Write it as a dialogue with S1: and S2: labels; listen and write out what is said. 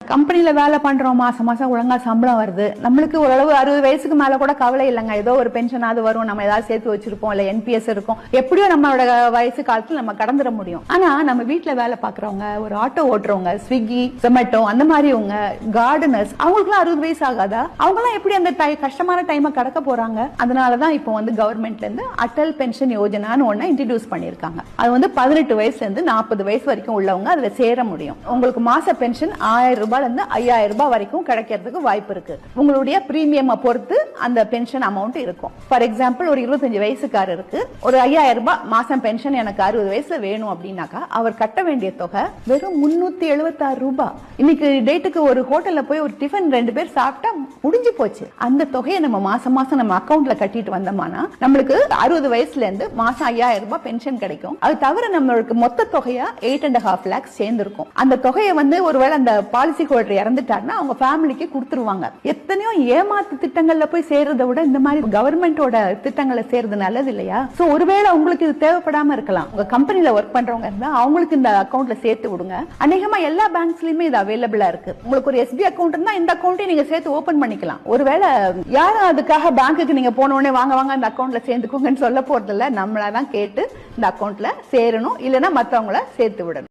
S1: கம்பெனில வேலை பண்றோம், மாசம் மாசம் ஒழுங்கா சம்பளம் வருது, நம்மளுக்கு ஓரளவு 60 வயசுக்கு மேல கூட கவலை இல்லைங்க. ஏதோ ஒரு பென்ஷனாவது வரும், நம்ம ஏதாவது சேர்த்து வச்சிருப்போம், இல்ல என்பிஎஸ் இருக்கும், எப்படியோ நம்மளோட வயசு காலத்துல நம்ம கடந்துட முடியும். ஆனா நம்ம வீட்டுல வேலை பாக்குறவங்க, ஒரு ஆட்டோ ஓட்டுறவங்க, ஸ்விக்கி, ஜொமேட்டோ அந்த மாதிரிவங்க, கார்டனர்ஸ், அவங்களுக்கு 60 வயசு ஆகாதா? அவங்க எல்லாம் எப்படி அந்த கஷ்டமான டைமை கடக்க போறாங்க? அதனாலதான் இப்போ கவர்மெண்ட்ல இருந்து அட்டல் பென்ஷன் யோஜனான்னு ஒண்ணு இன்ட்ரோடியூஸ் பண்ணிருக்காங்க. அது 18 வயசுல இருந்து 40 வயசு வரைக்கும் உள்ளவங்க அதுல சேர முடியும். உங்களுக்கு மாச பென்ஷன் 1000 ரூபாயில இருந்து 5000 ரூபாய் வரைக்கும் கிடைக்கிறதுக்கு வாய்ப்பு இருக்கு. உங்களுடைய பிரீமியம் பொறுத்து அந்த பென்ஷன் அமௌண்ட் இருக்கும். ஃபார் எக்ஸாம்பிள், ஒரு 25 வயசுக்காரருக்கு ஒரு 5000 ரூபாய் மாசம் பென்ஷன் எனக்கு 60 வயசுல வேணும் அப்படின்னாக்கா அவர் கட்ட வேண்டிய தொகை வெறும் 376 ரூபாய். இன்னைக்கு டேட்டுக்கு ஒரு ஹோட்டல்ல போய் ஒரு டிஃபன் 2 பேர் சாப்பிட்டா முடிஞ்சு போச்சு. அந்த தொகையை நம்ம மாசம் மாசம் நம்ம அக்கௌண்ட்ல கட்டிட்டு வந்தோம்னா நம்மளுக்கு 60 வயசுல இருந்து மாசம் 5000 ரூபாய் பென்ஷன் கிடைக்கும். அது தவிர நம்மளுக்கு மொத்த தொகையா 8.5 lakhs சேர்ந்திருக்கும். அந்த தொகையை ஒருவேளை அந்த பாலிசி ஹோல்டர் இறந்துட்டாருன்னா அவங்க ஃபேமிலிக்கு கொடுத்துருவாங்க. எத்தனையோ ஏமாத்து திட்டங்கள்ல போய் சேர்றதை விட இந்த மாதிரி கவர்மெண்டோட திட்டங்களை சேர்றது நல்லது இல்லையா? சோ ஒருவேளை உங்களுக்கு இது தேவைப்படாம இருக்கலாம். உங்க கம்பெனில ஒர்க் பண்றவங்க இருந்தா அவங்களுக்கு இந்த அக்கௌண்ட்ல சேர்த்து விடுங்க. அநேகமா எல்லா பேங்க்ஸ்லயுமே இது அவைலபிளா இருக்கு. உங்களுக்கு ஒரு எஸ்பி அக்கௌண்ட் இருந்தா இந்த அக்கௌண்ட்டை நீங்க சேர்த்து ஓபன் பண்ணிக்கலாம். ஒருவேளை யாரும் அதுக்காக பேங்க்குக்கு நீங்க போன உடனே வாங்க வாங்க அந்த அக்கௌண்ட்ல சேர்ந்துக்கோங்கன்னு சொல்ல போறது இல்ல. நம்மளாதான் கேட்டு இந்த அக்கௌண்ட்ல சேரணும், இல்லைன்னா மத்தவங்கள சேர்த்து விடணும்.